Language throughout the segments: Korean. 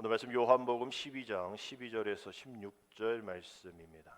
오늘 말씀 요한복음 12장 12절에서 16절 말씀입니다.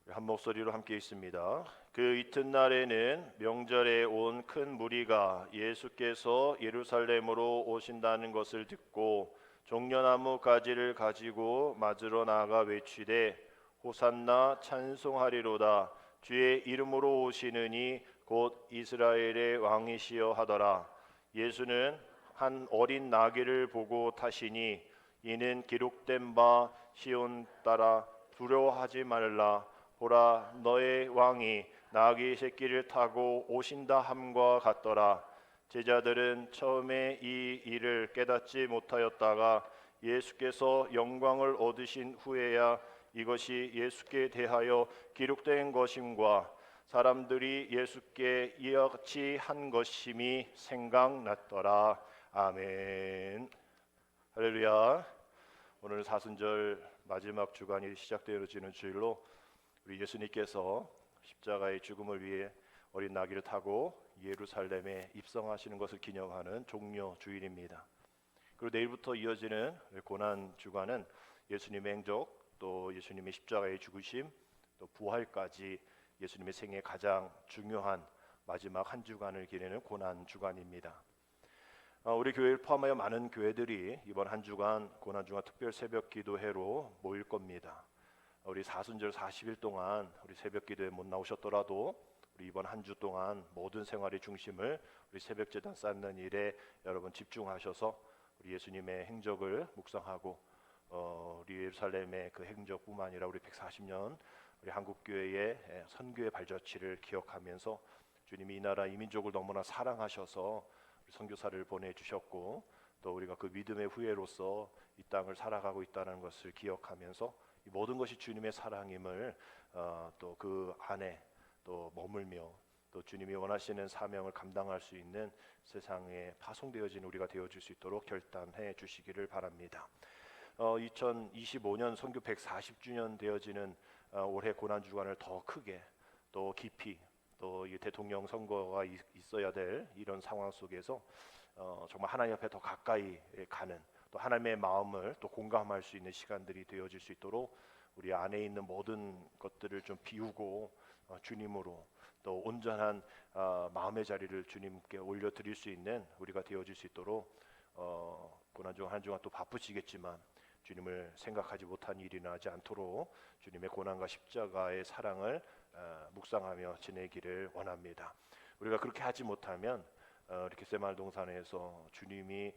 한 목소리로 함께 읽습니다. 그 이튿날에는 명절에 온 큰 무리가 예수께서 예루살렘으로 오신다는 것을 듣고 종려나무 가지를 가지고 맞으러 나아가 외치되 호산나 찬송하리로다. 주의 이름으로 오시느니 곧 이스라엘의 왕이시여 하더라. 예수는 한 어린 나귀를 보고 타시니 이는 기록된 바 시온 따라 두려워하지 말라. 보라, 너의 왕이 나귀 새끼를 타고 오신다 함과 같더라. 제자들은 처음에 이 일을 깨닫지 못하였다가 예수께서 영광을 얻으신 후에야 이것이 예수께 대하여 기록된 것임과 사람들이 예수께 이같이 한 것임이 생각났더라. 아멘. 할렐루야. 오늘 사순절 마지막 주간이 시작되어지는 주일로 우리 예수님께서 십자가의 죽음을 위해 어린 나귀를 타고 예루살렘에 입성하시는 것을 기념하는 종려 주일입니다. 그리고 내일부터 이어지는 고난 주간은 예수님의 행적, 또 예수님의 십자가의 죽으심, 또 부활까지 예수님의 생애 가장 중요한 마지막 한 주간을 기리는 고난 주간입니다. 우리 교회를 포함하여 많은 교회들이 이번 한 주간 고난 주간 특별 새벽 기도회로 모일 겁니다. 우리 사순절 40일 동안 우리 새벽 기도에 못 나오셨더라도 우리 이번 한 주 동안 모든 생활의 중심을 우리 새벽 제단 쌓는 일에 여러분 집중하셔서 우리 예수님의 행적을 묵상하고 우리 예루살렘의 그 행적뿐만 아니라 우리 140년 우리 한국 교회의 선교의 발자취를 기억하면서 주님이 이 나라 이 민족을 너무나 사랑하셔서 우리 선교사를 보내주셨고 또 우리가 그 믿음의 후예로서 이 땅을 살아가고 있다는 것을 기억하면서 이 모든 것이 주님의 사랑임을 또 그 안에 또 머물며 또 주님이 원하시는 사명을 감당할 수 있는 세상에 파송되어진 우리가 되어줄 수 있도록 결단해 주시기를 바랍니다. 2025년 선교 140주년 되어지는 올해 고난주간을 더 크게 또 깊이 또 이 대통령 선거가 있어야 될 이런 상황 속에서 정말 하나님 앞에 더 가까이 가는 또 하나님의 마음을 또 공감할 수 있는 시간들이 되어질 수 있도록 우리 안에 있는 모든 것들을 좀 비우고 주님으로 또 온전한 마음의 자리를 주님께 올려드릴 수 있는 우리가 되어질 수 있도록 고난주간 한 주간 또 바쁘시겠지만 주님을 생각하지 못한 일이 나지 않도록 주님의 고난과 십자가의 사랑을 묵상하며 지내기를 원합니다. 우리가 그렇게 하지 못하면 이렇게 셋마을 동산에서 주님이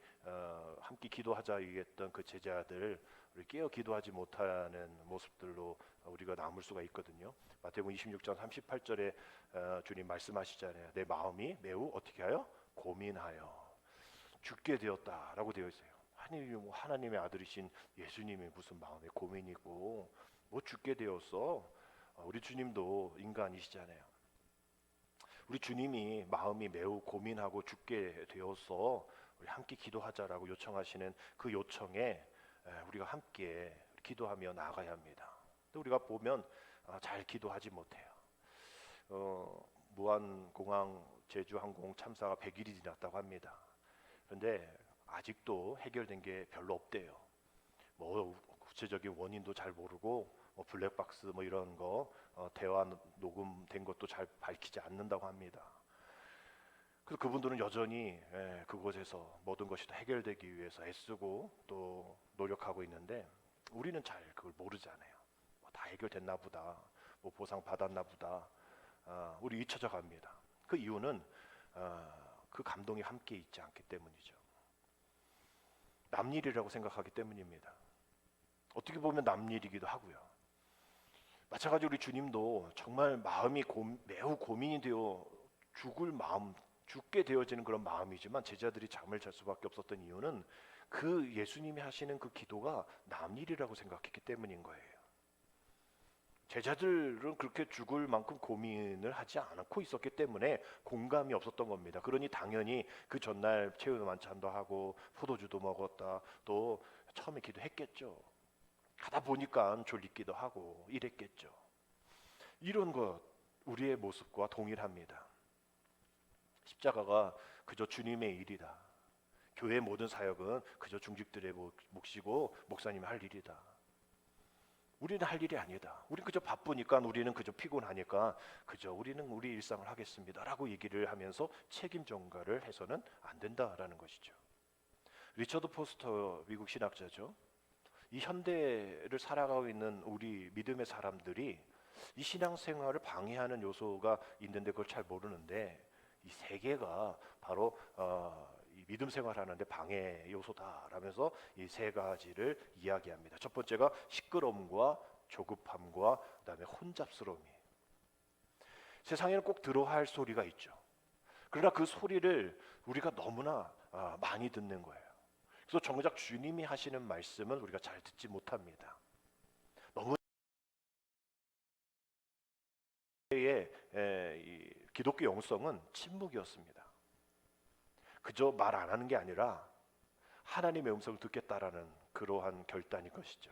함께 기도하자 얘기했던 그 제자들 우리 깨어 기도하지 못하는 모습들로 우리가 남을 수가 있거든요. 마태복음 26장 38절에 주님 말씀하시잖아요. 내 마음이 매우 어떻게 하여? 고민하여 죽게 되었다라고 되어 있어요. 하나님의 아들이신 예수님이 무슨 마음에 고민이고 뭐 죽게 되었어? 우리 주님도 인간이시잖아요. 우리 주님이 마음이 매우 고민하고 죽게 되어서 우리 함께 기도하자라고 요청하시는 그 요청에 우리가 함께 기도하며 나아가야 합니다. 또 우리가 보면 잘 기도하지 못해요. 무안공항 제주항공 참사가 100일이 지났다고 합니다. 그런데 아직도 해결된 게 별로 없대요. 뭐 구체적인 원인도 잘 모르고 블랙박스 뭐 이런 거 대화 녹음된 것도 잘 밝히지 않는다고 합니다. 그래서 그분들은 여전히 그곳에서 모든 것이 다 해결되기 위해서 애쓰고 또 노력하고 있는데 우리는 잘 그걸 모르잖아요. 다 해결됐나 보다, 뭐 보상 받았나 보다. 우리 잊혀져 갑니다. 그 이유는 그 감동이 함께 있지 않기 때문이죠. 남일이라고 생각하기 때문입니다. 어떻게 보면 남일이기도 하고요. 마찬가지로 우리 주님도 정말 마음이 매우 고민이 되어 죽게 되어지는 그런 마음이지만 제자들이 잠을 잘 수밖에 없었던 이유는 그 예수님이 하시는 그 기도가 남일이라고 생각했기 때문인 거예요. 제자들은 그렇게 죽을 만큼 고민을 하지 않고 있었기 때문에 공감이 없었던 겁니다. 그러니 당연히 그 전날 채우는 만찬도 하고 포도주도 먹었다. 또 처음에 기도했겠죠. 가다 보니까 졸리기도 하고 이랬겠죠. 이런 것 우리의 모습과 동일합니다. 십자가가 그저 주님의 일이다. 교회의 모든 사역은 그저 중직들의 몫이고 목사님이 할 일이다. 우리는 할 일이 아니다. 우리는 그저 바쁘니까, 우리는 그저 피곤하니까 그저 우리는 우리 일상을 하겠습니다 라고 얘기를 하면서 책임 전가를 해서는 안 된다라는 것이죠. 리처드 포스터 미국 신학자죠. 이 현대를 살아가고 있는 우리 믿음의 사람들이 이 신앙생활을 방해하는 요소가 있는데 그걸 잘 모르는데, 이 세 개가 바로 이 믿음 생활하는데 방해 요소다라면서 이 세 가지를 이야기합니다. 첫 번째가 시끄러움과 조급함과 그다음에 혼잡스러움이에요. 세상에는 꼭 들어야 할 소리가 있죠. 그러나 그 소리를 우리가 너무나 많이 듣는 거예요. 그래서 정작 주님이 하시는 말씀은 우리가 잘 듣지 못합니다. 너무 이 기독교 영성은 침묵이었습니다. 그저 말 안 하는 게 아니라 하나님의 음성을 듣겠다라는 그러한 결단일 것이죠.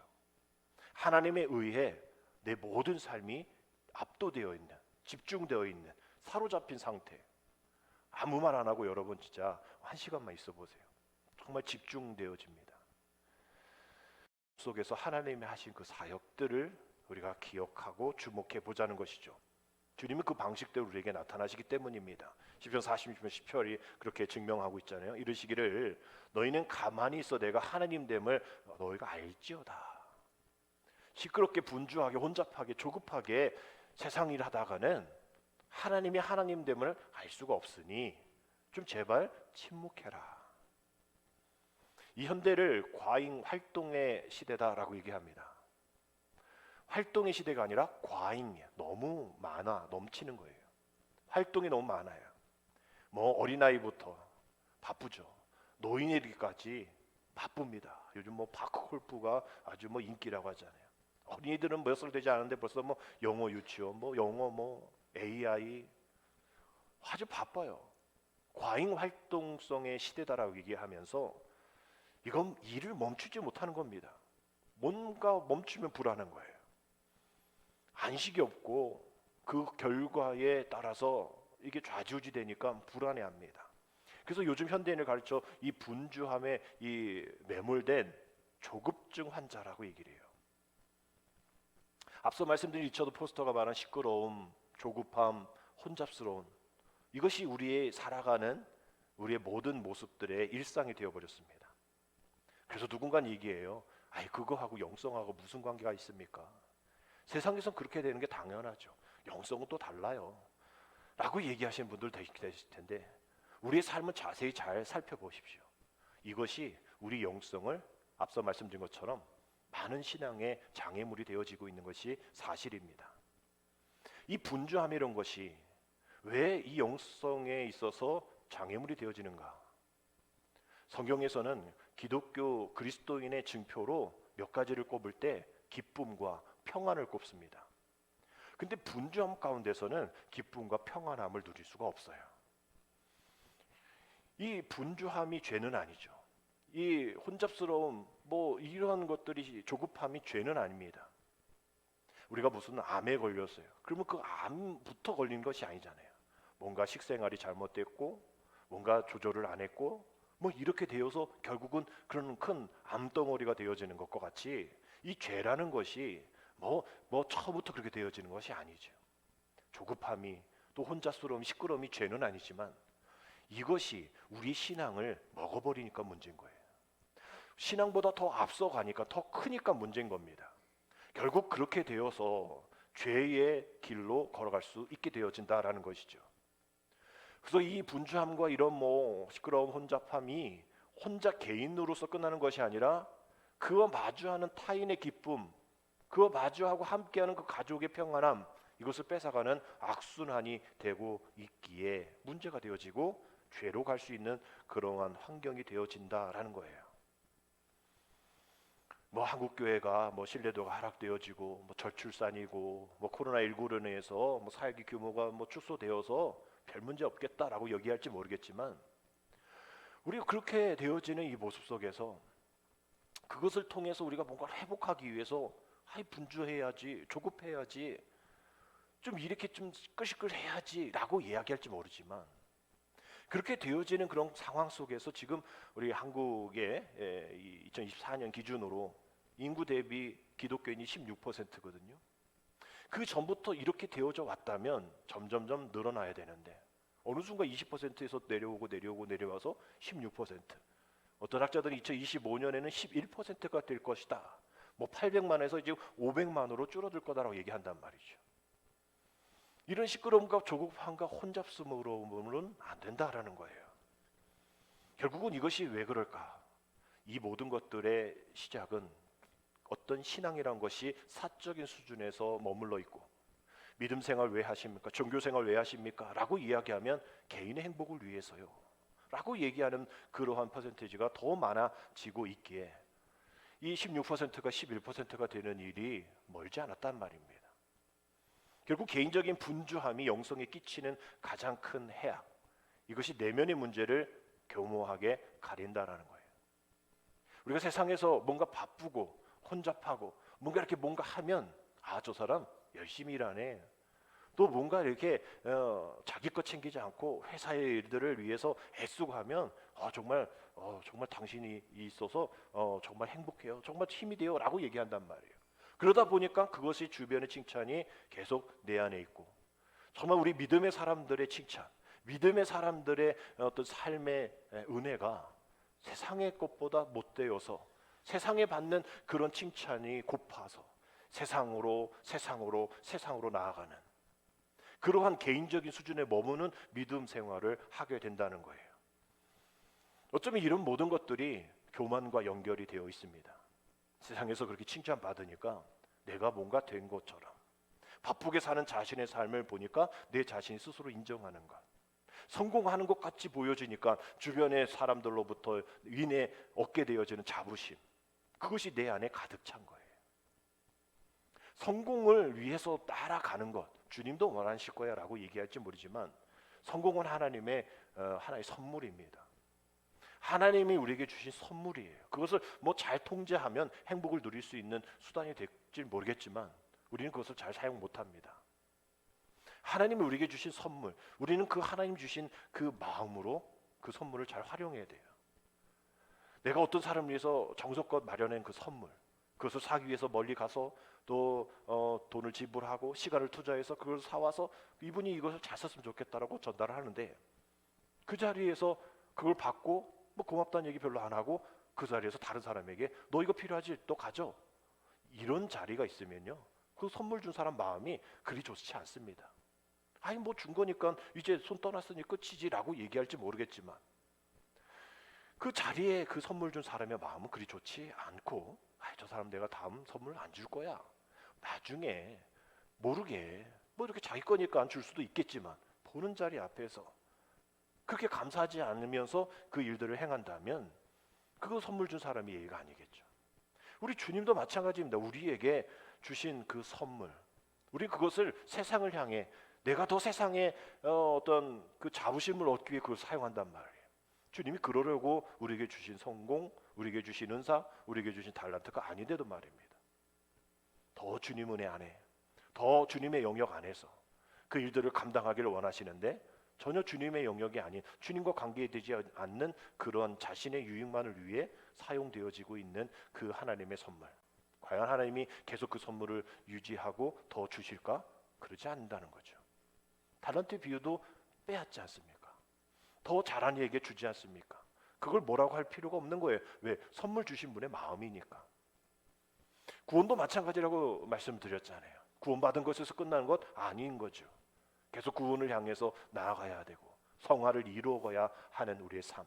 하나님에 의해 내 모든 삶이 압도되어 있는, 집중되어 있는, 사로잡힌 상태. 아무 말 안 하고 여러분 진짜 한 시간만 있어 보세요. 정말 집중되어집니다. 속에서 하나님이 하신 그 사역들을 우리가 기억하고 주목해 보자는 것이죠. 주님은 그 방식대로 우리에게 나타나시기 때문입니다. 시편 46편 10절이 그렇게 증명하고 있잖아요. 이르시기를 너희는 가만히 있어 내가 하나님됨을 너희가 알지어다. 시끄럽게 분주하게 혼잡하게 조급하게 세상 일 하다가는 하나님이 하나님됨을 알 수가 없으니 좀 제발 침묵해라. 이 현대를 과잉 활동의 시대다라고 얘기합니다. 활동의 시대가 아니라 과잉이야. 너무 많아, 넘치는 거예요. 활동이 너무 많아요. 뭐 어린아이부터 바쁘죠. 노인에게까지 바쁩니다. 요즘 뭐 파크 골프가 아주 뭐 인기라고 하잖아요. 어린이들은 몇 살 되지 않은데 벌써 뭐 영어 유치원, 뭐 영어 뭐 AI 아주 바빠요. 과잉 활동성의 시대다라고 얘기하면서 이건 일을 멈추지 못하는 겁니다. 뭔가 멈추면 불안한 거예요. 안식이 없고 그 결과에 따라서 이게 좌지우지 되니까 불안해합니다. 그래서 요즘 현대인을 가르쳐 이 분주함에 이 매몰된 조급증 환자라고 얘기를 해요. 앞서 말씀드린 리처드 포스터가 말한 시끄러움, 조급함, 혼잡스러움, 이것이 우리의 살아가는 우리의 모든 모습들의 일상이 되어버렸습니다. 그래서 누군가는 얘기해요. 아이 그거하고 영성하고 무슨 관계가 있습니까? 세상에선 그렇게 되는 게 당연하죠. 영성은 또 달라요 라고 얘기하시는 분들 계실 텐데, 우리의 삶을 자세히 잘 살펴보십시오. 이것이 우리 영성을 앞서 말씀드린 것처럼 많은 신앙의 장애물이 되어지고 있는 것이 사실입니다. 이 분주함 이런 것이 왜 이 영성에 있어서 장애물이 되어지는가? 성경에서는 기독교 그리스도인의 증표로 몇 가지를 꼽을 때 기쁨과 평안을 꼽습니다. 근데 분주함 가운데서는 기쁨과 평안함을 누릴 수가 없어요. 이 분주함이 죄는 아니죠. 이 혼잡스러움 뭐 이런 것들이 조급함이 죄는 아닙니다. 우리가 무슨 암에 걸렸어요. 그러면 그 암부터 걸린 것이 아니잖아요. 뭔가 식생활이 잘못됐고 뭔가 조절을 안 했고 뭐 이렇게 되어서 결국은 그런 큰 암덩어리가 되어지는 것과 같이 이 죄라는 것이 뭐 처음부터 그렇게 되어지는 것이 아니죠. 조급함이 또 혼자스러움, 시끄러움이 죄는 아니지만 이것이 우리 신앙을 먹어버리니까 문제인 거예요. 신앙보다 더 앞서가니까 더 크니까 문제인 겁니다. 결국 그렇게 되어서 죄의 길로 걸어갈 수 있게 되어진다라는 것이죠. 그래서 이 분주함과 이런 뭐 시끄러운 혼잡함이 혼자 개인으로서 끝나는 것이 아니라 그와 마주하는 타인의 기쁨, 그와 마주하고 함께하는 그 가족의 평안함, 이것을 뺏어가는 악순환이 되고 있기에 문제가 되어지고 죄로 갈 수 있는 그러한 환경이 되어진다라는 거예요. 뭐 한국 교회가 뭐 신뢰도가 하락되어지고 뭐 저출산이고 뭐 코로나19로 인해서 뭐 사역의 규모가 뭐 축소되어서 별 문제 없겠다라고 얘기할지 모르겠지만, 우리가 그렇게 되어지는 이 모습 속에서 그것을 통해서 우리가 뭔가를 회복하기 위해서 분주해야지, 조급해야지, 좀 이렇게 좀 시끌시끌해야지라고 이야기할지 모르지만, 그렇게 되어지는 그런 상황 속에서 지금 우리 한국의 2024년 기준으로 인구 대비 기독교인이 16%거든요. 그 전부터 이렇게 되어져 왔다면 점점점 늘어나야 되는데 어느 순간 20%에서 내려와서 16%. 어떤 학자들은 2025년에는 11%가 될 것이다. 뭐 800만에서 이제 500만으로 줄어들 거다라고 얘기한단 말이죠. 이런 시끄러움과 조급함과 혼잡스러움으로는 안 된다라는 거예요. 결국은 이것이 왜 그럴까? 이 모든 것들의 시작은 어떤 신앙이란 것이 사적인 수준에서 머물러 있고 믿음 생활 왜 하십니까? 종교 생활 왜 하십니까? 라고 이야기하면 개인의 행복을 위해서요 라고 얘기하는 그러한 퍼센티지가 더 많아지고 있기에 이 16%가 11%가 되는 일이 멀지 않았단 말입니다. 결국 개인적인 분주함이 영성에 끼치는 가장 큰 해악, 이것이 내면의 문제를 교모하게 가린다라는 거예요. 우리가 세상에서 뭔가 바쁘고 혼잡하고 뭔가 이렇게 뭔가 하면 저 사람 열심히 일하네. 또 뭔가 이렇게 자기 것 챙기지 않고 회사의 일들을 위해서 애쓰고 하면 정말 당신이 있어서 정말 행복해요. 정말 힘이 돼요. 라고 얘기한단 말이에요. 그러다 보니까 그것이 주변의 칭찬이 계속 내 안에 있고 정말 우리 믿음의 사람들의 칭찬, 믿음의 사람들의 어떤 삶의 은혜가 세상의 것보다 못되어서 세상에 받는 그런 칭찬이 고파서 세상으로 나아가는 그러한 개인적인 수준에 머무는 믿음 생활을 하게 된다는 거예요. 어쩌면 이런 모든 것들이 교만과 연결이 되어 있습니다. 세상에서 그렇게 칭찬받으니까 내가 뭔가 된 것처럼 바쁘게 사는 자신의 삶을 보니까 내 자신이 스스로 인정하는 것, 성공하는 것 같이 보여지니까 주변의 사람들로부터 인해 얻게 되어지는 자부심, 그것이 내 안에 가득 찬 거예요. 성공을 위해서 따라가는 것, 주님도 원하실 거야 라고 얘기할지 모르지만 성공은 하나님의 선물입니다. 하나님이 우리에게 주신 선물이에요. 그것을 뭐 잘 통제하면 행복을 누릴 수 있는 수단이 될지 모르겠지만 우리는 그것을 잘 사용 못합니다. 하나님이 우리에게 주신 선물, 우리는 그 하나님 주신 그 마음으로 그 선물을 잘 활용해야 돼요. 내가 어떤 사람을 위해서 정성껏 마련한 그 선물, 그것을 사기 위해서 멀리 가서 또 돈을 지불하고 시간을 투자해서 그걸 사와서 이분이 이것을 잘 썼으면 좋겠다라고 전달을 하는데 그 자리에서 그걸 받고 뭐 고맙다는 얘기 별로 안 하고 그 자리에서 다른 사람에게 너 이거 필요하지? 너 가져. 이런 자리가 있으면요, 그 선물 준 사람 마음이 그리 좋지 않습니다. 아니 뭐 준 거니까 이제 손 떠났으니 끝이지라고 얘기할지 모르겠지만 그 자리에 그 선물 준 사람의 마음은 그리 좋지 않고 저 사람 내가 다음 선물 안 줄 거야. 나중에 모르게 뭐 이렇게 자기 거니까 안 줄 수도 있겠지만 보는 자리 앞에서 그렇게 감사하지 않으면서 그 일들을 행한다면 그거 선물 준 사람이 예의가 아니겠죠. 우리 주님도 마찬가지입니다. 우리에게 주신 그 선물, 우리 그것을 세상을 향해 내가 더 세상에 어떤 그 자부심을 얻기 위해 그걸 사용한단 말이에요. 주님이 그러려고 우리에게 주신 성공, 우리에게 주신 은사, 우리에게 주신 달란트가 아닌데도 말입니다. 더 주님 은혜 안에, 더 주님의 영역 안에서 그 일들을 감당하기를 원하시는데 전혀 주님의 영역이 아닌 주님과 관계되지 않는 그런 자신의 유익만을 위해 사용되어지고 있는 그 하나님의 선물, 과연 하나님이 계속 그 선물을 유지하고 더 주실까? 그러지 않는다는 거죠. 달란트 비유도 빼앗지 않습니까? 더 잘한 이에게 주지 않습니까? 그걸 뭐라고 할 필요가 없는 거예요. 왜? 선물 주신 분의 마음이니까. 구원도 마찬가지라고 말씀드렸잖아요. 구원받은 것에서 끝나는 것 아닌 거죠. 계속 구원을 향해서 나아가야 되고 성화를 이루어가야 하는 우리의 삶.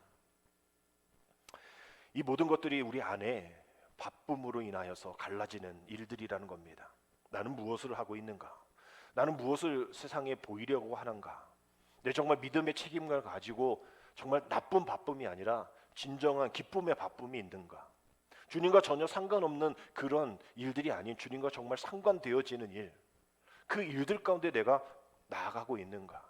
이 모든 것들이 우리 안에 바쁨으로 인하여서 갈라지는 일들이라는 겁니다. 나는 무엇을 하고 있는가? 나는 무엇을 세상에 보이려고 하는가? 내 정말 믿음의 책임감을 가지고 정말 나쁜 바쁨이 아니라 진정한 기쁨의 바쁨이 있는가? 주님과 전혀 상관없는 그런 일들이 아닌 주님과 정말 상관되어지는 일, 그 일들 가운데 내가 나아가고 있는가?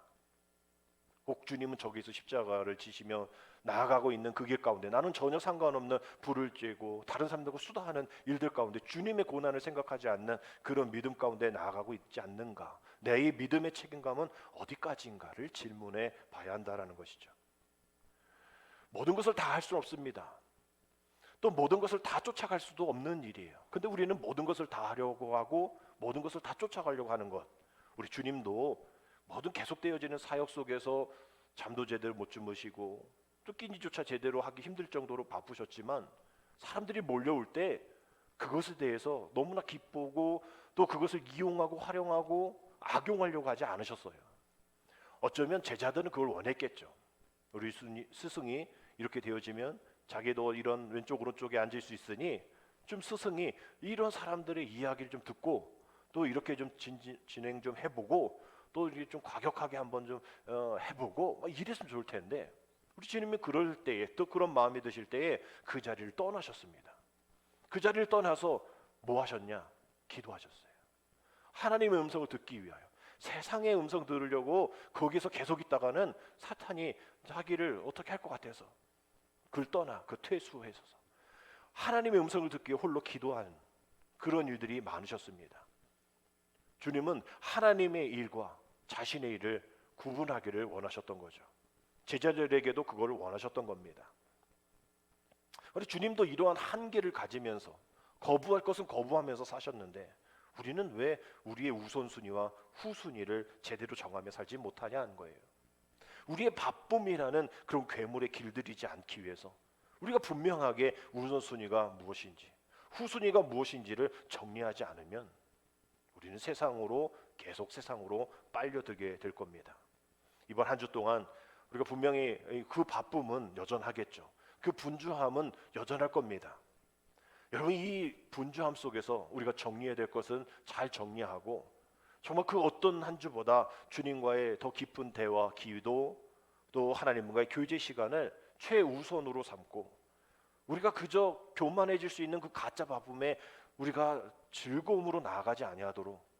혹 주님은 저기서 십자가를 지시며 나아가고 있는 그 길 가운데 나는 전혀 상관없는 불을 쬐고 다른 사람들과 수다하는 일들 가운데 주님의 고난을 생각하지 않는 그런 믿음 가운데 나아가고 있지 않는가? 내 이 믿음의 책임감은 어디까지인가를 질문해 봐야 한다라는 것이죠. 모든 것을 다 할 수는 없습니다. 또 모든 것을 다 쫓아갈 수도 없는 일이에요. 근데 우리는 모든 것을 다 하려고 하고 모든 것을 다 쫓아가려고 하는 것. 우리 주님도 모든 계속되어지는 사역 속에서 잠도 제대로 못 주무시고 또 끼니조차 제대로 하기 힘들 정도로 바쁘셨지만 사람들이 몰려올 때 그것에 대해서 너무나 기쁘고 또 그것을 이용하고 활용하고 악용하려고 하지 않으셨어요. 어쩌면 제자들은 그걸 원했겠죠. 우리 스승이 이렇게 되어지면 자기도 이런 왼쪽 오른쪽에 앉을 수 있으니 좀 스승이 이런 사람들의 이야기를 좀 듣고 또 이렇게 좀 진행 좀 해보고 또 이렇게 좀 과격하게 한번 좀 해보고 막 이랬으면 좋을 텐데 우리 주님이 그럴 때에 또 그런 마음이 드실 때에 그 자리를 떠나셨습니다. 그 자리를 떠나서 뭐 하셨냐? 기도하셨어요. 하나님의 음성을 듣기 위하여. 세상의 음성 들으려고 거기서 계속 있다가는 사탄이 자기를 어떻게 할 것 같아서 그걸 떠나 그 퇴수해서서 하나님의 음성을 듣기 위해 홀로 기도하는 그런 일들이 많으셨습니다. 주님은 하나님의 일과 자신의 일을 구분하기를 원하셨던 거죠. 제자들에게도 그걸 원하셨던 겁니다. 그런데 주님도 이러한 한계를 가지면서 거부할 것은 거부하면서 사셨는데 우리는 왜 우리의 우선순위와 후순위를 제대로 정하며 살지 못하냐는 거예요. 우리의 바쁨이라는 그런 괴물에 길들이지 않기 위해서 우리가 분명하게 우선순위가 무엇인지 후순위가 무엇인지를 정리하지 않으면 우리는 계속 세상으로 빨려들게 될 겁니다. 이번 한 주 동안 우리가 분명히 그 바쁨은 여전하겠죠. 그 분주함은 여전할 겁니다. 여러분 이 분주함 속에서 우리가 정리해야 될 것은 잘 정리하고 정말 그 어떤 한 주보다 주님과의 더 깊은 대화, 기도 또 하나님과의 교제 시간을 최우선으로 삼고 우리가 그저 교만해질 수 있는 그 가짜 바쁨에 우리가 즐거움으로 나아가지 아니하도록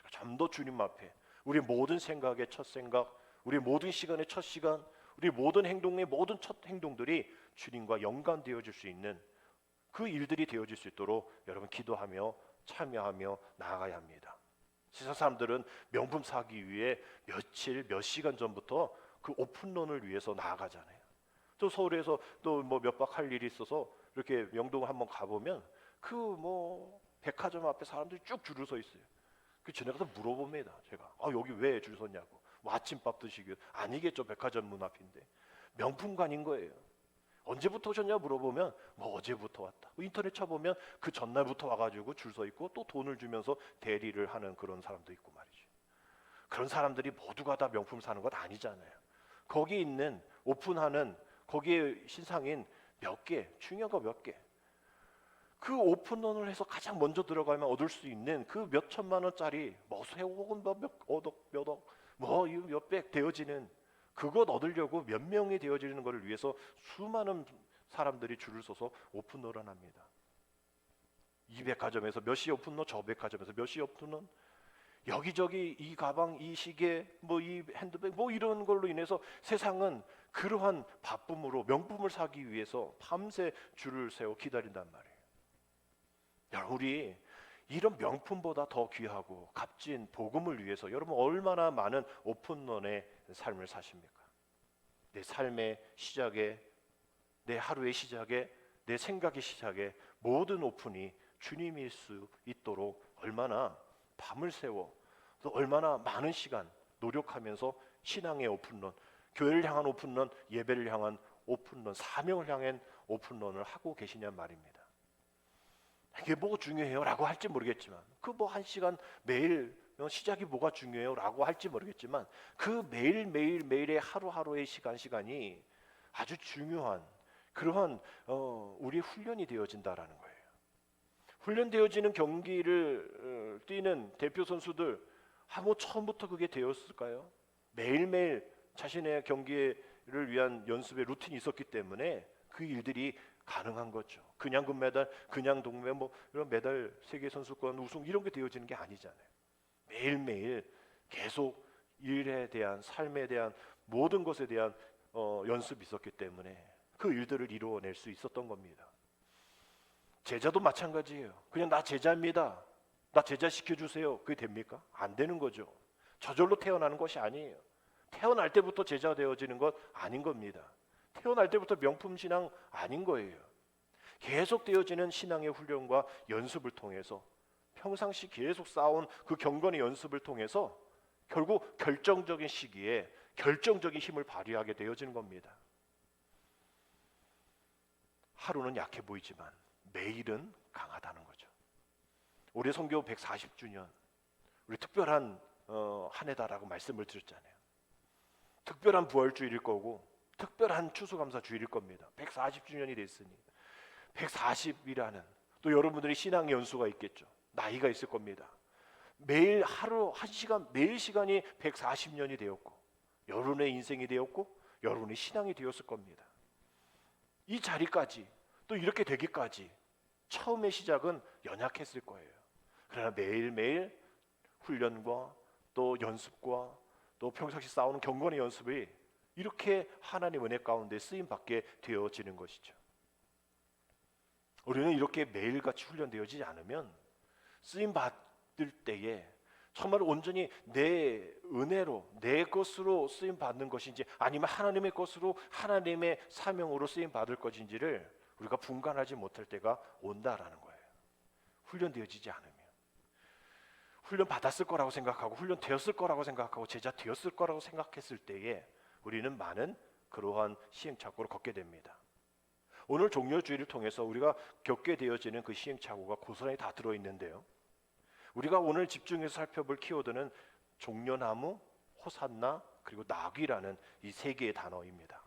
좀 더 주님 앞에 우리 모든 생각의 첫 생각, 우리 모든 시간의 첫 시간, 우리 모든 행동의 모든 첫 행동들이 주님과 연관되어질 수 있는 그 일들이 되어질 수 있도록 여러분 기도하며 참여하며 나아가야 합니다. 세상 사람들은 명품 사기 위해 며칠 몇 시간 전부터 그 오픈런을 위해서 나아가잖아요. 또 서울에서 또 뭐 몇 박 할 일이 있어서 이렇게 명동을 한번 가보면 그 뭐 백화점 앞에 사람들이 쭉 줄을 서 있어요. 그 전에 가서 물어봅니다. 제가 여기 왜 줄 섰냐고. 뭐 아침밥 드시기 아니겠죠. 백화점 문 앞인데 명품관인 거예요. 언제부터 오셨냐 물어보면 뭐 어제부터 왔다. 인터넷 쳐보면 그 전날부터 와가지고 줄 서 있고 또 돈을 주면서 대리를 하는 그런 사람도 있고 말이죠. 그런 사람들이 모두가 다 명품 사는 건 아니잖아요. 거기 있는 오픈하는 거기에 신상인 몇 개, 중요한 거 몇 개. 그 오픈런을 해서 가장 먼저 들어가면 얻을 수 있는 그 몇 천만 원짜리 뭐 세호 혹은 몇 억, 뭐 몇백 되어지는 그것 얻으려고 몇 명이 되어지는 것을 위해서 수많은 사람들이 줄을 서서 오픈런을 합니다. 이 백화점에서 몇 시 오픈런, 저 백화점에서 몇 시 오픈런, 여기저기 이 가방, 이 시계, 뭐 이 핸드백, 뭐 이런 걸로 인해서 세상은 그러한 바쁨으로 명품을 사기 위해서 밤새 줄을 세워 기다린단 말이에요. 여러분 우리 이런 명품보다 더 귀하고 값진 복음을 위해서 여러분 얼마나 많은 오픈런의 삶을 사십니까? 내 삶의 시작에, 내 하루의 시작에, 내 생각의 시작에 모든 오픈이 주님일 수 있도록 얼마나 밤을 새워 또 얼마나 많은 시간 노력하면서 신앙의 오픈런, 교회를 향한 오픈런, 예배를 향한 오픈런, 사명을 향한 오픈런을 하고 계시냔 말입니다. 이게 뭐가 중요해요? 라고 할지 모르겠지만 그 뭐 한 시간 매일 시작이 뭐가 중요해요? 라고 할지 모르겠지만 그 매일의 하루하루의 시간이 아주 중요한 그러한 우리의 훈련이 되어진다라는 거예요. 훈련되어지는 경기를 뛰는 대표 선수들 뭐 처음부터 그게 되었을까요? 매일매일 자신의 경기를 위한 연습의 루틴이 있었기 때문에 그 일들이 가능한 거죠. 그냥 금메달, 그냥 동메달, 뭐 이런 메달, 세계 선수권 우승 이런 게 되어지는 게 아니잖아요. 매일매일 계속 일에 대한 삶에 대한 모든 것에 대한 연습이 있었기 때문에 그 일들을 이루어낼 수 있었던 겁니다. 제자도 마찬가지예요. 그냥 나 제자입니다. 나 제자 시켜주세요. 그게 됩니까? 안 되는 거죠. 저절로 태어나는 것이 아니에요. 태어날 때부터 제자 되어지는 것 아닌 겁니다. 태어날 때부터 명품 신앙 아닌 거예요. 계속되어지는 신앙의 훈련과 연습을 통해서 평상시 계속 쌓아온 그 경건의 연습을 통해서 결국 결정적인 시기에 결정적인 힘을 발휘하게 되어지는 겁니다. 하루는 약해 보이지만 매일은 강하다는 거죠. 올해 선교 140주년, 우리 특별한 한 해다라고 말씀을 드렸잖아요. 특별한 부활주일일 거고 특별한 추수감사 주일일 겁니다. 140주년이 됐으니 140이라는 또 여러분들이 신앙 연수가 있겠죠. 나이가 있을 겁니다. 매일 하루 한 시간, 매일 시간이 140년이 되었고 여러분의 인생이 되었고 여러분의 신앙이 되었을 겁니다. 이 자리까지 또 이렇게 되기까지 처음의 시작은 연약했을 거예요. 그러나 매일매일 훈련과 또 연습과 또 평상시 쌓아오는 경건의 연습이 이렇게 하나님 은혜 가운데 쓰임받게 되어지는 것이죠. 우리는 이렇게 매일같이 훈련되어지지 않으면 쓰임받을 때에 정말 온전히 내 은혜로 내 것으로 쓰임받는 것인지 아니면 하나님의 것으로 하나님의 사명으로 쓰임받을 것인지를 우리가 분간하지 못할 때가 온다라는 거예요. 훈련되어지지 않으면. 훈련 받았을 거라고 생각하고 훈련 되었을 거라고 생각하고 제자 되었을 거라고 생각했을 때에 우리는 많은 그러한 시행착오를 걷게 됩니다. 오늘 종려주의를 통해서 우리가 겪게 되어지는 그 시행착오가 고스란히 다 들어있는데요. 우리가 오늘 집중해서 살펴볼 키워드는 종려나무, 호산나, 그리고 나귀라는 이 세 개의 단어입니다.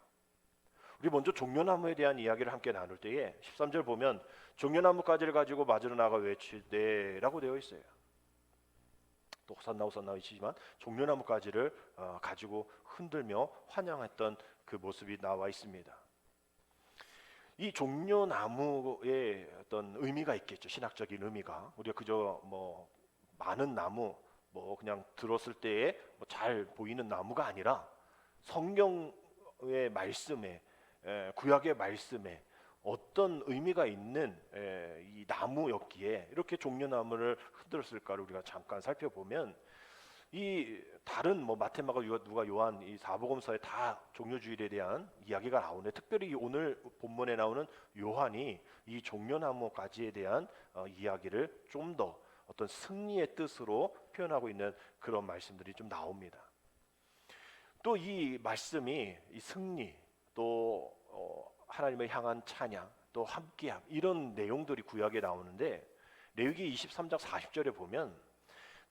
우리 먼저 종려나무에 대한 이야기를 함께 나눌 때에 13절 보면 종려나무 가지를 가지고 맞으러 나가 외칠 때라고 되어 있어요. 또 호산나 호산나 있지만 종려나무 가지를 가지고 흔들며 환영했던 그 모습이 나와 있습니다. 이 종려나무의 어떤 의미가 있겠죠. 신학적인 의미가. 우리가 그저 뭐 많은 나무, 뭐 그냥 들었을 때에 잘 보이는 나무가 아니라 성경의 말씀에, 구약의 말씀에 어떤 의미가 있는 이 나무였기에 이렇게 종려나무를 흔들었을까를 우리가 잠깐 살펴보면 이 다른 뭐 마태마가 누가 요한 이 사복음서에 다 종려주일에 대한 이야기가 나오는데 특별히 오늘 본문에 나오는 요한이 이 종려나무 가지에 대한 이야기를 좀 더 어떤 승리의 뜻으로 표현하고 있는 그런 말씀들이 좀 나옵니다. 또 이 말씀이 이 승리 또 하나님을 향한 찬양 또 함께함 이런 내용들이 구약에 나오는데 레위기 23장 40절에 보면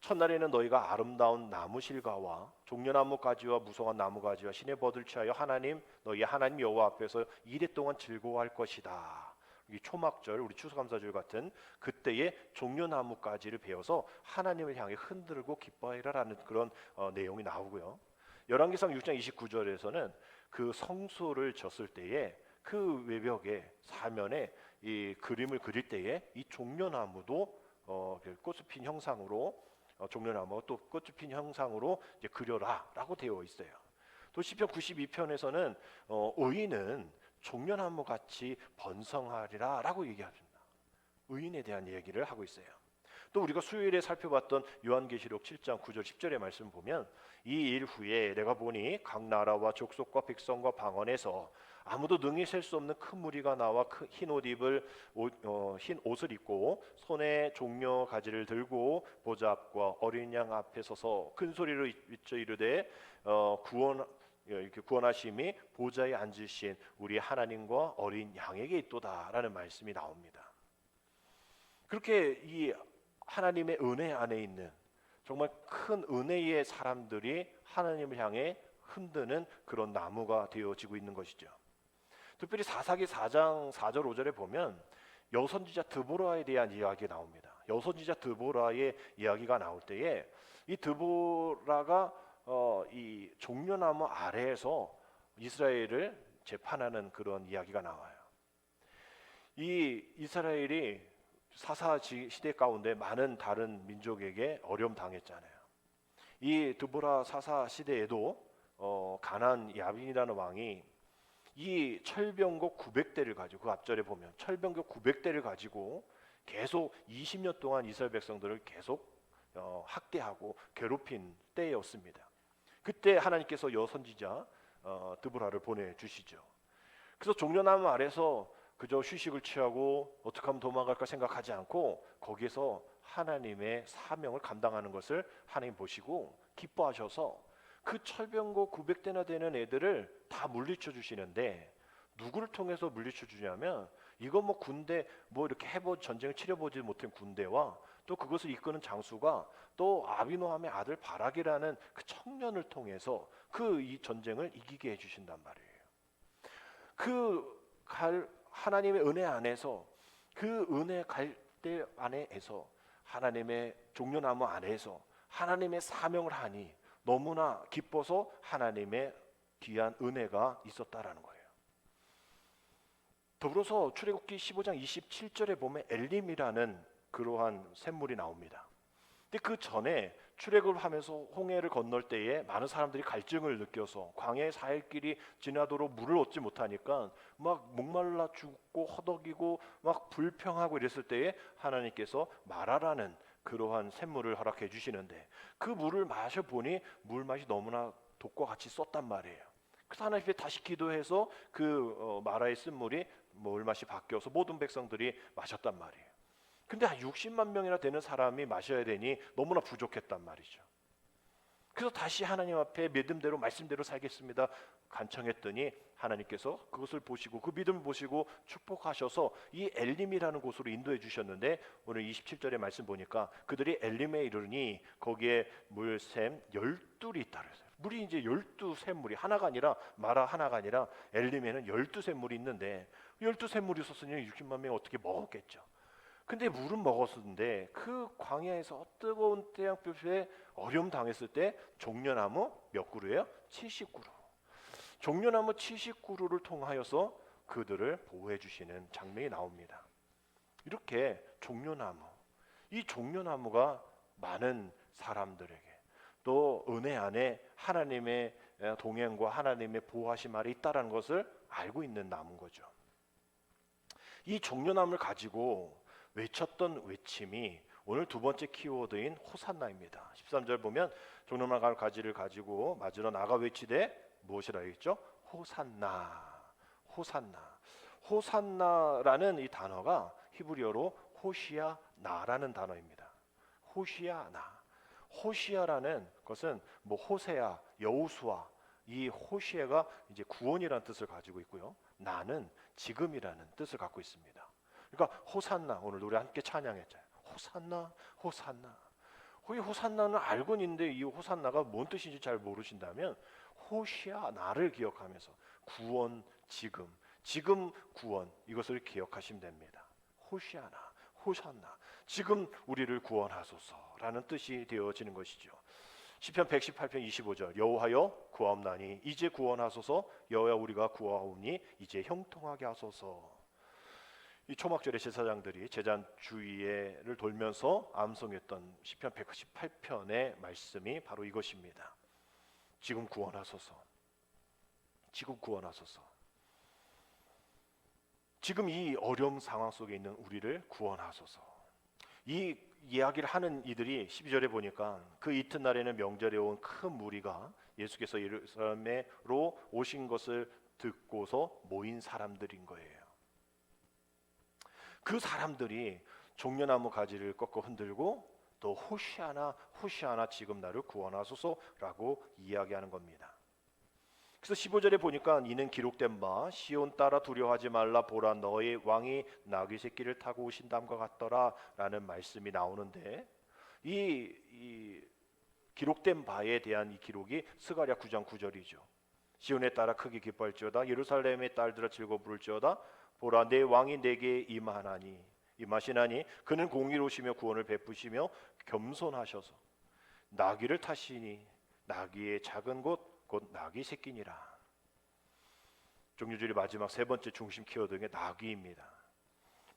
첫날에는 너희가 아름다운 나무 실과와 종려나무 가지와 무성한 나무 가지와 신의 벗을 취하여 하나님 너희 하나님 여호와 앞에서 이래 동안 즐거워할 것이다. 이 초막절 우리 추수감사절 같은 그때의 종려나무 가지를 베어서 하나님을 향해 흔들고 기뻐해라라는 그런 내용이 나오고요. 열왕기상 6장 29절에서는 그 성소를 졌을 때에 그 외벽에 사면에 이 그림을 그릴 때에 이 종려나무도 꽃을 핀 형상으로 종려나무 또 꽃을 핀 형상으로 이제 그려라라고 되어 있어요. 또 시편 92편에서는 의인은 종려나무 같이 번성하리라라고 얘기합니다. 의인에 대한 얘기를 하고 있어요. 또 우리가 수요일에 살펴봤던 요한계시록 7장 9절 10절의 말씀 보면 이 일 후에 내가 보니 각 나라와 족속과 백성과 방언에서 아무도 능히 셀 수 없는 큰 무리가 나와 흰 옷을 입고 손에 종려 가지를 들고 보좌 앞과 어린 양 앞에 서서 큰 소리로 외쳐 이르되 이렇게 구원하심이 보좌에 앉으신 우리 하나님과 어린 양에게 있도다라는 말씀이 나옵니다. 그렇게 이 하나님의 은혜 안에 있는 정말 큰 은혜의 사람들이 하나님을 향해 흔드는 그런 나무가 되어지고 있는 것이죠. 특별히 사사기 4장 4절 5절에 보면 여선지자 드보라에 대한 이야기가 나옵니다. 여선지자 드보라의 이야기가 나올 때에 이 드보라가 이 종려나무 아래에서 이스라엘을 재판하는 그런 이야기가 나와요. 이 이스라엘이 사사 시대 가운데 많은 다른 민족에게 어려움 당했잖아요. 이 드보라 사사 시대에도 가나안 야빈이라는 왕이 이 철병거 900대를 가지고 그 앞절에 보면 철병거 900대를 가지고 계속 20년 동안 이스라엘 백성들을 계속 학대하고 괴롭힌 때였습니다. 그때 하나님께서 여선지자 드보라를 보내주시죠. 그래서 종려나무 아래서 그저 휴식을 취하고 어떻게 하면 도망갈까 생각하지 않고 거기에서 하나님의 사명을 감당하는 것을 하나님 보시고 기뻐하셔서 그 철병거 900대나 되는 애들을 다 물리쳐 주시는데, 누구를 통해서 물리쳐 주냐면 이거 뭐 군대 뭐 이렇게 전쟁을 치러보지 못한 군대와 또 그것을 이끄는 장수가 또 아비노함의 아들 바락이라는 그 청년을 통해서 그 이 전쟁을 이기게 해주신단 말이에요. 하나님의 은혜 안에서, 그 은혜 갈대 안에서, 하나님의 종려나무 안에서 하나님의 사명을 하니 너무나 기뻐서 하나님의 귀한 은혜가 있었다라는 거예요. 더불어서 출애굽기 15장 27절에 보면 엘림이라는 그러한 샘물이 나옵니다. 근데 그 전에 출애굽을 하면서 홍해를 건널 때에 많은 사람들이 갈증을 느껴서 광야의 4일길이 지나도록 물을 얻지 못하니까 막 목말라 죽고 허덕이고 막 불평하고 이랬을 때에 하나님께서 마라라는 그러한 샘물을 허락해 주시는데, 그 물을 마셔보니 물 맛이 너무나 독과 같이 썼단 말이에요. 그래서 하나님께 다시 기도해서 그 마라의 쓴물이 물맛이 바뀌어서 모든 백성들이 마셨단 말이에요. 근데 한 60만 명이나 되는 사람이 마셔야 되니 너무나 부족했단 말이죠. 그래서 다시 하나님 앞에 믿음대로 말씀대로 살겠습니다 간청했더니 하나님께서 그것을 보시고 그 믿음을 보시고 축복하셔서 이 엘림이라는 곳으로 인도해 주셨는데, 오늘 27절의 말씀 보니까 그들이 엘림에 이르니 거기에 물샘 12이 있다 그랬어요. 물이 이제 12샘물이 하나가 아니라 마라 하나가 아니라 엘림에는 12샘물이 있는데 12샘물이 있었으니 60만 명이 어떻게 먹었겠죠. 근데 물은 먹었는데 그 광야에서 뜨거운 태양볕에 어려움 당했을 때 종려나무 몇 그루예요? 70그루. 종려나무 70그루를 통하여서 그들을 보호해 주시는 장면이 나옵니다. 이렇게 종려나무, 이 종려나무가 많은 사람들에게 또 은혜 안에 하나님의 동행과 하나님의 보호하심 아래 있다라는 것을 알고 있는 나무인 거죠. 이 종려나무를 가지고 외쳤던 외침이 오늘 두 번째 키워드인 호산나입니다. 13절 보면 종려나무 가지를 가지고 맞으러 나가 외치되 무엇이라 했죠? 호산나, 호산나. 호산나라는 이 단어가 히브리어로 호시아나라는 단어입니다. 호시아나. 호시아라는 것은 뭐 호세아, 여호수아, 이 호시아가 이제 구원이라는 뜻을 가지고 있고요. 나는 지금이라는 뜻을 갖고 있습니다. 그러니까 호산나, 오늘 노래 함께 찬양했잖아요. 호산나, 호산나. 이 호산나는 알고는 있는데 이 호산나가 뭔 뜻인지 잘 모르신다면 호시아나를 기억하면서 구원, 지금 구원, 이것을 기억하시면 됩니다. 호시아나, 호산나, 지금 우리를 구원하소서라는 뜻이 되어지는 것이죠. 시편 118편 25절 여호와여 구하옵나니 이제 구원하소서, 여호와 우리가 구하오니 이제 형통하게 하소서. 이 초막절의 제사장들이 제단 주위를 돌면서 암송했던 시편 118편의 말씀이 바로 이것입니다. 지금 구원하소서, 지금 구원하소서. 지금 이 어려움 상황 속에 있는 우리를 구원하소서. 이 이야기를 하는 이들이 12절에 보니까 그 이튿날에는 명절에 온 큰 무리가 예수께서 예루살렘으로 오신 것을 듣고서 모인 사람들인 거예요. 그 사람들이 종려나무 가지를 꺾어 흔들고 또 호시아나, 호시아나 지금 나를 구원하소서라고 이야기하는 겁니다. 그래서 15절에 보니까 이는 기록된 바 시온 따라 두려워하지 말라, 보라 너의 왕이 나귀 새끼를 타고 오신담과 같더라 라는 말씀이 나오는데, 이 기록된 바에 대한 이 기록이 스가랴 9장 9절이죠. 시온에 따라 크게 기뻐할지어다, 예루살렘의 딸들아 즐거워 부를지어다, 보라 내 왕이 내게 임하시나니 그는 공의로우시며 구원을 베푸시며 겸손하셔서 나귀를 타시니 나귀의 작은 곳 곧 나귀 새끼니라. 종류줄의 마지막 세 번째 중심 키워드가 나귀입니다.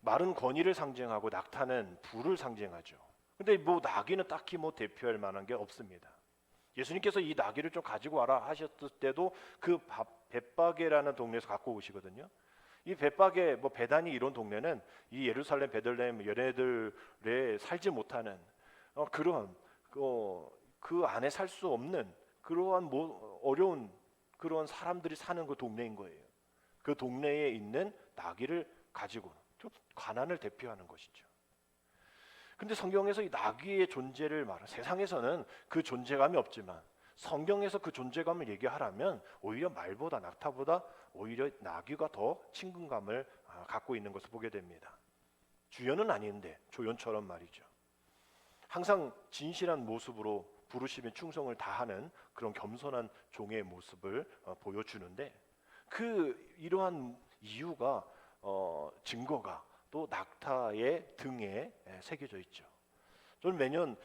말은 권위를 상징하고 낙타는 부를 상징하죠. 근데 뭐 나귀는 딱히 뭐 대표할 만한 게 없습니다. 예수님께서 이 나귀를 좀 가지고 와라 하셨을 때도 그 벳바게라는 동네에서 갖고 오시거든요. 이 벳바게, 뭐 베다니 이런 동네는 이 예루살렘, 베들레헴 얘네들에 살지 못하는 그런 그 안에 살 수 없는 그러한 어려운 그런 사람들이 사는 그 동네인 거예요. 그 동네에 있는 나귀를 가지고 좀 가난을 대표하는 것이죠. 근데 성경에서 이 나귀의 존재를 말하 세상에서는 그 존재감이 없지만 성경에서 그 존재감을 얘기하라면 오히려 말보다 낙타보다 오히려 나귀가 더 친근감을 갖고 있는 것을 보게 됩니다. 주연은 아닌데 조연처럼 말이죠. 항상 진실한 모습으로 부르심에 충성을 다하는 그런 겸손한 종의 모습을 보여주는데 이러한 이유가 증거가 또 낙타의 등에 새겨져 있죠. 저는 매년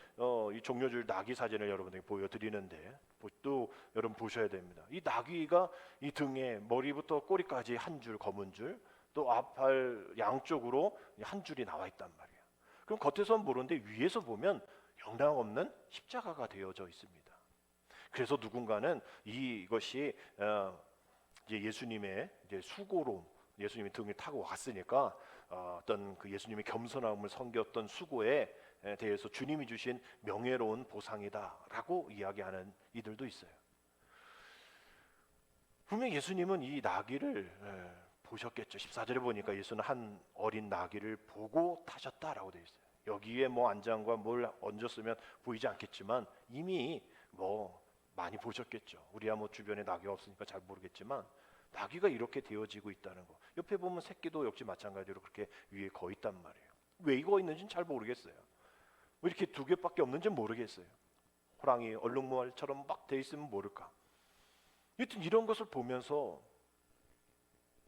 이 종려주일 나귀 사진을 여러분에게 보여드리는데 또 여러분 보셔야 됩니다. 이 나귀가 이 등에 머리부터 꼬리까지 한 줄 검은 줄, 또 앞팔 양쪽으로 한 줄이 나와 있단 말이에요. 그럼 겉에서는 모르는데 위에서 보면 영락없는 십자가가 되어져 있습니다. 그래서 누군가는 이것이 이제 예수님의 이제 수고로 예수님이 등을 타고 왔으니까 어떤 그 예수님의 겸손함을 섬겼던 수고에 대해서 주님이 주신 명예로운 보상이다라고 이야기하는 이들도 있어요. 분명 예수님은 이 나귀를 보셨겠죠. 14절에 보니까 예수는 한 어린 나귀를 보고 타셨다라고 되어 있어요. 여기에 뭐 안장과 뭘 얹었으면 보이지 않겠지만 이미 뭐 많이 보셨겠죠. 우리야 뭐 주변에 나귀가 없으니까 잘 모르겠지만 나귀가 이렇게 되어지고 있다는 거. 옆에 보면 새끼도 역시 마찬가지로 그렇게 위에 거 있단 말이에요. 왜 이거 있는지는 잘 모르겠어요. 왜 이렇게 두 개밖에 없는지 모르겠어요. 호랑이 얼룩무알처럼 막 돼 있으면 모를까. 여튼 이런 것을 보면서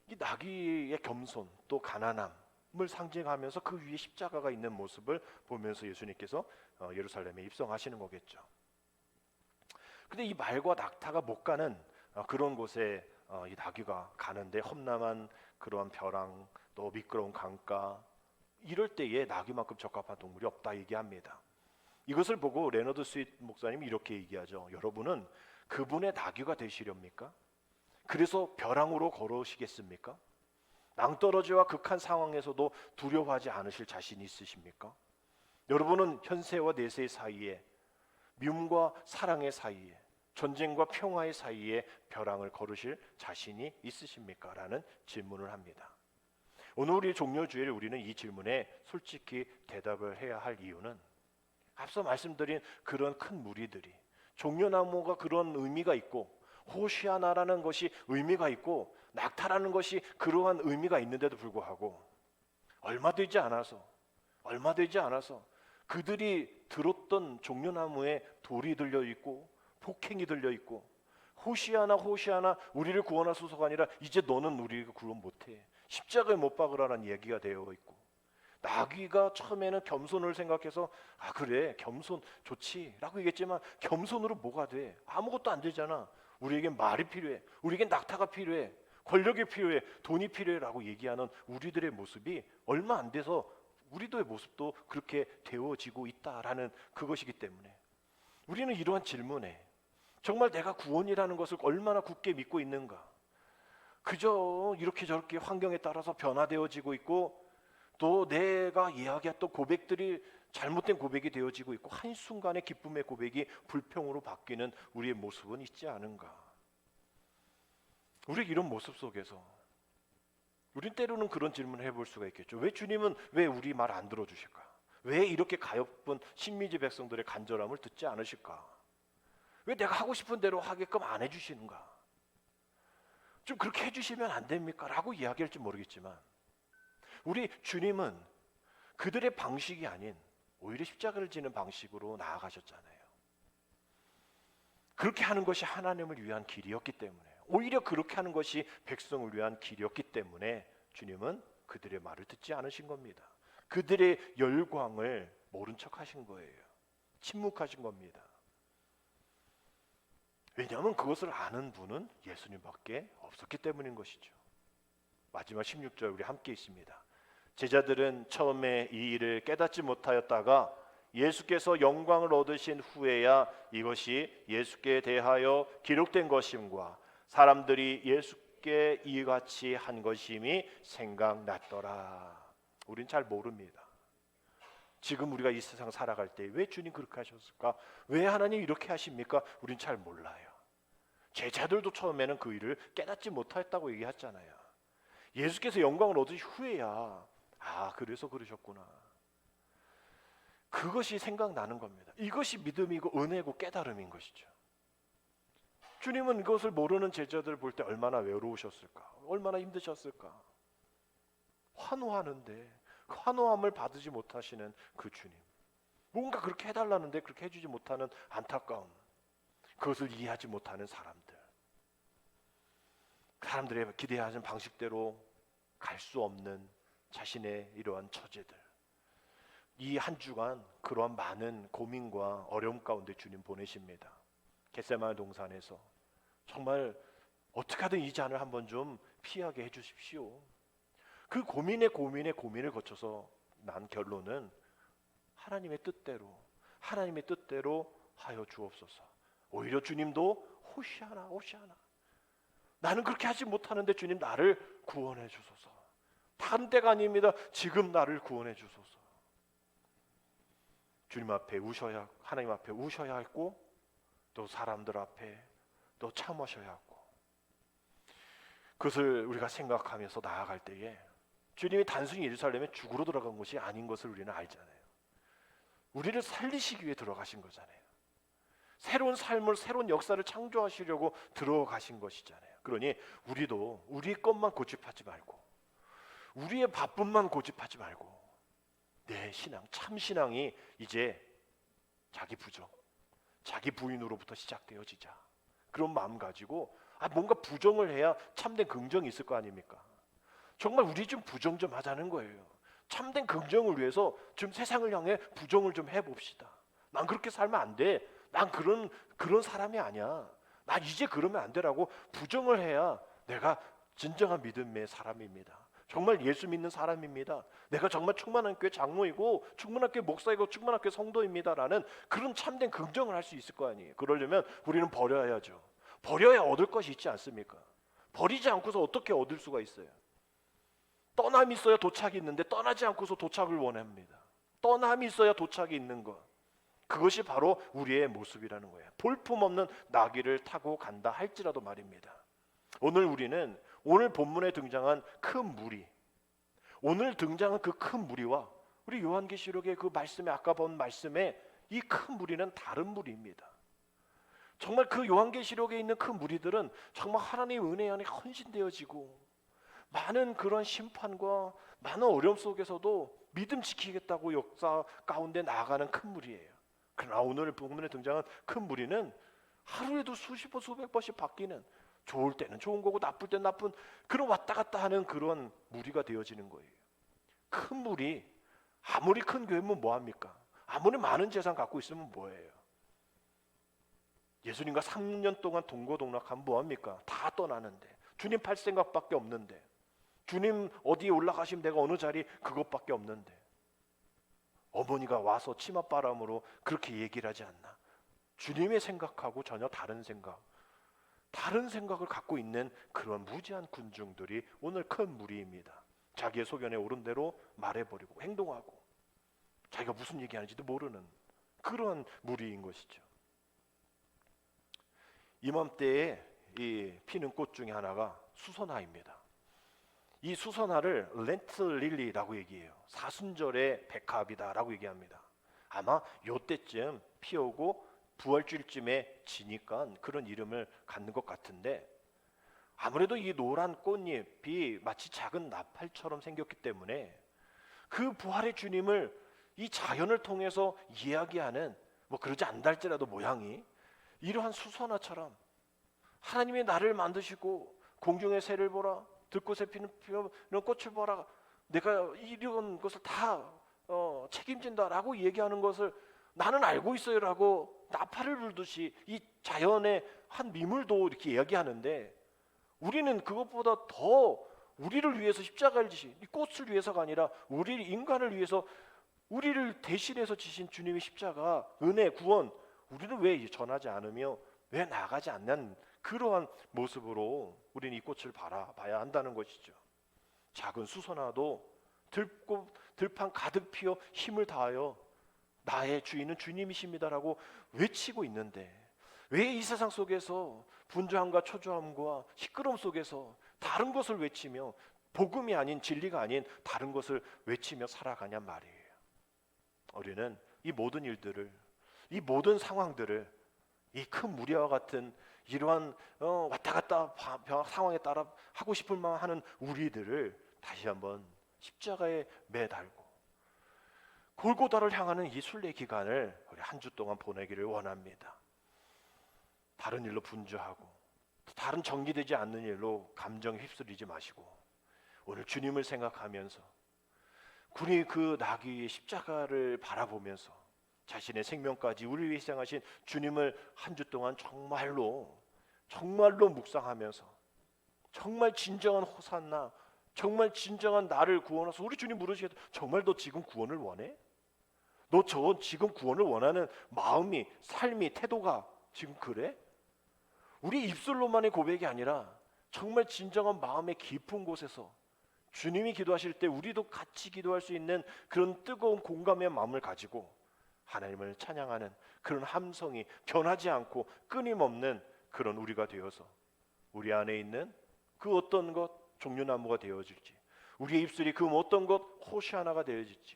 이 나귀의 겸손 또 가난함을 상징하면서 그 위에 십자가가 있는 모습을 보면서 예수님께서 예루살렘에 입성하시는 거겠죠. 근데 이 말과 낙타가 못 가는 그런 곳에 이 나귀가 가는데 험난한 그러한 벼랑 또 미끄러운 강가 이럴 때에 나귀만큼 적합한 동물이 없다 얘기합니다. 이것을 보고 레너드 스윗 목사님이 이렇게 얘기하죠. 여러분은 그분의 나귀가 되시렵니까? 그래서 벼랑으로 걸으시겠습니까? 낭떠러지와 극한 상황에서도 두려워하지 않으실 자신이 있으십니까? 여러분은 현세와 내세 사이에 미움과 사랑의 사이에 전쟁과 평화의 사이에 벼랑을 걸으실 자신이 있으십니까? 라는 질문을 합니다. 오늘 우리 종려주일에 우리는 이 질문에 솔직히 대답을 해야 할 이유는 앞서 말씀드린 그런 큰 무리들이 종려나무가 그런 의미가 있고 호시아나라는 것이 의미가 있고 낙타라는 것이 그러한 의미가 있는데도 불구하고 얼마 되지 않아서 그들이 들었던 종려나무에 돌이 들려 있고 폭행이 들려 있고 호시아나 우리를 구원하소서가 아니라 이제 너는 우리를 구원 못해 십자가에 못 박으라는 얘기가 되어 있고 나귀가 처음에는 겸손을 생각해서 그래 겸손 좋지 라고 얘기했지만 겸손으로 뭐가 돼? 아무것도 안 되잖아. 우리에겐 말이 필요해. 우리에겐 낙타가 필요해. 권력이 필요해. 돈이 필요해 라고 얘기하는 우리들의 모습이 얼마 안 돼서 우리들의 모습도 그렇게 되어지고 있다라는 그것이기 때문에 우리는 이러한 질문에 정말 내가 구원이라는 것을 얼마나 굳게 믿고 있는가? 그저 이렇게 저렇게 환경에 따라서 변화되어지고 있고 또 내가 이야기했던 고백들이 잘못된 고백이 되어지고 있고 한순간에 기쁨의 고백이 불평으로 바뀌는 우리의 모습은 있지 않은가? 우리 이런 모습 속에서 우린 때로는 그런 질문을 해볼 수가 있겠죠. 왜 주님은 왜 우리 말 안 들어주실까? 왜 이렇게 가엾은 신미지 백성들의 간절함을 듣지 않으실까? 왜 내가 하고 싶은 대로 하게끔 안 해주시는가? 좀 그렇게 해주시면 안 됩니까? 라고 이야기할지 모르겠지만 우리 주님은 그들의 방식이 아닌 오히려 십자가를 지는 방식으로 나아가셨잖아요. 그렇게 하는 것이 하나님을 위한 길이었기 때문에 오히려 그렇게 하는 것이 백성을 위한 길이었기 때문에 주님은 그들의 말을 듣지 않으신 겁니다. 그들의 열광을 모른 척 하신 거예요. 침묵하신 겁니다. 왜냐하면 그것을 아는 분은 예수님밖에 없었기 때문인 것이죠. 마지막 16절 우리 함께 있습니다. 제자들은 처음에 이 일을 깨닫지 못하였다가 예수께서 영광을 얻으신 후에야 이것이 예수께 대하여 기록된 것임과 사람들이 예수께 이같이 한 것임이 생각났더라. 우린 잘 모릅니다. 지금 우리가 이 세상 살아갈 때 왜 주님 그렇게 하셨을까? 왜 하나님 이렇게 하십니까? 우린 잘 몰라요. 제자들도 처음에는 그 일을 깨닫지 못하였다고 얘기했잖아요. 예수께서 영광을 얻으신 후에야 그래서 그러셨구나. 그것이 생각나는 겁니다. 이것이 믿음이고 은혜고 깨달음인 것이죠. 주님은 이것을 모르는 제자들을 볼 때 얼마나 외로우셨을까, 얼마나 힘드셨을까. 환호하는데 그 환호함을 받지 못하시는 그 주님, 뭔가 그렇게 해달라는데 그렇게 해주지 못하는 안타까움, 그것을 이해하지 못하는 사람들의 기대하는 방식대로 갈 수 없는 자신의 이러한 처제들, 이 한 주간 그러한 많은 고민과 어려움 가운데 주님 보내십니다. 겟세마네 동산에서 정말 어떻게 하든 이 잔을 한번 좀 피하게 해주십시오. 그 고민을 거쳐서 난 결론은 하나님의 뜻대로 하여 주옵소서. 오히려 주님도 호시아나 나는 그렇게 하지 못하는데 주님 나를 구원해 주소서. 다른 때가 아닙니다. 지금 나를 구원해 주소서. 주님 앞에 하나님 앞에 우셔야 했고, 또 사람들 앞에 또 참으셔야 했고, 그것을 우리가 생각하면서 나아갈 때에 주님이 단순히 예루살렘에 죽으러 들어간 것이 아닌 것을 우리는 알잖아요. 우리를 살리시기 위해 들어가신 거잖아요. 새로운 삶을, 새로운 역사를 창조하시려고 들어가신 것이잖아요. 그러니 우리도 우리 것만 고집하지 말고, 우리의 바쁨만 고집하지 말고, 내 신앙, 참 신앙이 이제 자기 부정, 자기 부인으로부터 시작되어지자. 그런 마음 가지고 뭔가 부정을 해야 참된 긍정이 있을 거 아닙니까? 정말 우리 좀 부정 좀 하자는 거예요. 참된 긍정을 위해서 좀 세상을 향해 부정을 좀 해봅시다. 난 그렇게 살면 안 돼. 난 그런 사람이 아니야. 난 이제 그러면 안 되라고 부정을 해야 내가 진정한 믿음의 사람입니다. 정말 예수 믿는 사람입니다. 내가 정말 충만한 교회 장로이고 충만한 교회 목사이고 충만한 교회 성도입니다라는 그런 참된 긍정을 할 수 있을 거 아니에요. 그러려면 우리는 버려야죠. 버려야 얻을 것이 있지 않습니까? 버리지 않고서 어떻게 얻을 수가 있어요? 떠남이 있어야 도착이 있는데 떠나지 않고서 도착을 원합니다. 떠남이 있어야 도착이 있는 것, 그것이 바로 우리의 모습이라는 거예요. 볼품없는 나귀를 타고 간다 할지라도 말입니다. 오늘 본문에 등장한 큰 무리, 오늘 등장한 그 큰 무리와 우리 요한계시록의 그 말씀에, 아까 본 말씀에 이 큰 무리는 다른 무리입니다. 정말 그 요한계시록에 있는 큰 무리들은 정말 하나님의 은혜 안에 헌신되어지고 많은 그런 심판과 많은 어려움 속에서도 믿음 지키겠다고 역사 가운데 나아가는 큰 무리예요. 그러나 오늘 본문에 등장한 큰 무리는 하루에도 수십 번 수백 번씩 바뀌는, 좋을 때는 좋은 거고 나쁠 때는 나쁜, 그런 왔다 갔다 하는 그런 무리가 되어지는 거예요. 큰 무리, 아무리 큰 교회면 뭐합니까? 아무리 많은 재산 갖고 있으면 뭐예요? 예수님과 3년 동안 동고동락하면 뭐합니까? 다 떠나는데, 주님 팔 생각밖에 없는데, 주님 어디에 올라가시면 내가 어느 자리 그것밖에 없는데, 어머니가 와서 치맛바람으로 그렇게 얘기를 하지 않나? 주님의 생각하고 전혀 다른 생각을 갖고 있는 그런 무지한 군중들이 오늘 큰 무리입니다. 자기의 소견에 오른 대로 말해버리고 행동하고 자기가 무슨 얘기하는지도 모르는 그런 무리인 것이죠. 이맘때에 이 피는 꽃 중에 하나가 수선화입니다. 이 수선화를 렌트 릴리라고 얘기해요. 사순절의 백합이다라고 얘기합니다. 아마 요때쯤 피어오고 부활주일쯤에 지니까 그런 이름을 갖는 것 같은데, 아무래도 이 노란 꽃잎이 마치 작은 나팔처럼 생겼기 때문에 그 부활의 주님을 이 자연을 통해서 이야기하는, 뭐 그러지 않다 할지라도 모양이 이러한 수선화처럼, 하나님이 나를 만드시고 공중의 새를 보라, 들꽃에 피는 꽃을 보라, 내가 이런 것을 다 책임진다라고 얘기하는 것을 나는 알고 있어요라고 나팔을 불듯이 이 자연의 한 미물도 이렇게 이야기하는데, 우리는 그것보다 더 우리를 위해서 십자가를 지신, 이 꽃을 위해서가 아니라 우리 인간을 위해서 우리를 대신해서 지신 주님의 십자가, 은혜, 구원, 우리는 왜 전하지 않으며 왜 나아가지 않는 그러한 모습으로 우리는 이 꽃을 바라봐야 한다는 것이죠. 작은 수선화도 들판 가득 피어 힘을 다하여 나의 주인은 주님이십니다라고 외치고 있는데, 왜 이 세상 속에서 분주함과 초조함과 시끄러움 속에서 다른 것을 외치며 복음이 아닌, 진리가 아닌 다른 것을 외치며 살아가냔 말이에요. 우리는 이 모든 일들을, 이 모든 상황들을, 이 큰 무리와 같은 이러한 왔다 갔다 상황에 따라 하고 싶을 만한 하는 우리들을 다시 한번 십자가에 매달고 골고다를 향하는 이 순례 기간을 우리 한 주 동안 보내기를 원합니다. 다른 일로 분주하고 다른 정리되지 않는 일로 감정 휩쓸리지 마시고 오늘 주님을 생각하면서 우리 그 나귀의 십자가를 바라보면서 자신의 생명까지 우리 위해 희생하신 주님을 한 주 동안 정말로 묵상하면서 정말 진정한 호산나, 정말 진정한 나를 구원하소. 우리 주님 물으시겠다. 정말 너 지금 구원을 원해? 너 지금 구원을 원하는 마음이, 삶이, 태도가 지금 그래? 우리 입술로만의 고백이 아니라 정말 진정한 마음의 깊은 곳에서 주님이 기도하실 때 우리도 같이 기도할 수 있는 그런 뜨거운 공감의 마음을 가지고 하나님을 찬양하는 그런 함성이 변하지 않고 끊임없는 그런 우리가 되어서 우리 안에 있는 그 어떤 것 종려나무가 되어질지, 우리의 입술이 그 어떤 것 호시아나가 되어질지,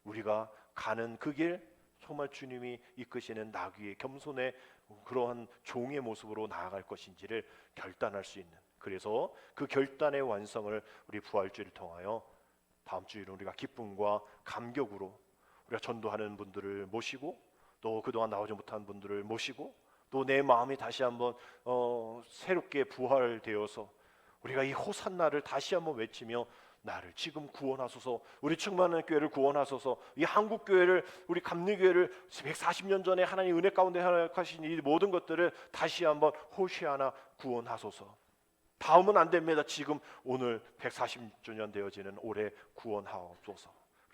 우리가 가는 그 길 정말 주님이 이끄시는 나귀의 겸손의 그러한 종의 모습으로 나아갈 것인지를 결단할 수 있는, 그래서 그 결단의 완성을 우리 부활주의를 통하여 다음 주일은 우리가 기쁨과 감격으로 우리가 전도하는 분들을 모시고 또 그동안 나오지 못한 분들을 모시고 또 내 마음이 다시 한번 새롭게 부활되어서 우리가 이 호산나를 다시 한번 외치며 나를 지금 구원하소서, 우리 충만한 교회를 구원하소서, 이 한국 교회를, 우리 감리교회를 140년 전에 하나님 은혜 가운데 하신 이 모든 것들을 다시 한번 호시아나 구원하소서. 다음은 안 됩니다. 지금 오늘 140주년 되어지는 올해 구원하옵소서.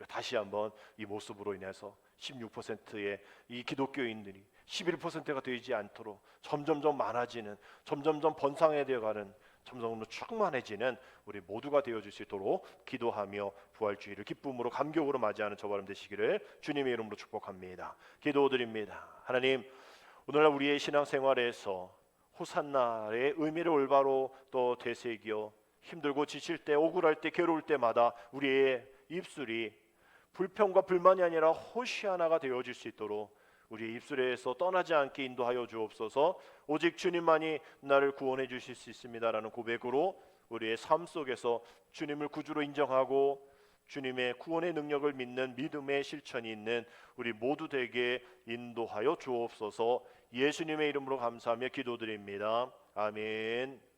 다시 한번 이 모습으로 인해서 16%의 이 기독교인들이 11%가 되지 않도록 점점점 많아지는, 점점점 번성해되어가는, 점점 충만해지는 우리 모두가 되어줄 수 있도록 기도하며 부활주의를 기쁨으로 감격으로 맞이하는 저와 여러분 되시기를 주님의 이름으로 축복합니다. 기도드립니다. 하나님, 오늘날 우리의 신앙생활에서 호산나의 의미를 올바로 또 되새겨 힘들고 지칠 때, 억울할 때, 괴로울 때마다 우리의 입술이 불평과 불만이 아니라 호시아나가 되어질 수 있도록 우리의 입술에서 떠나지 않게 인도하여 주옵소서. 오직 주님만이 나를 구원해 주실 수 있습니다라는 고백으로 우리의 삶 속에서 주님을 구주로 인정하고 주님의 구원의 능력을 믿는 믿음의 실천이 있는 우리 모두 되게 인도하여 주옵소서. 예수님의 이름으로 감사하며 기도드립니다. 아멘.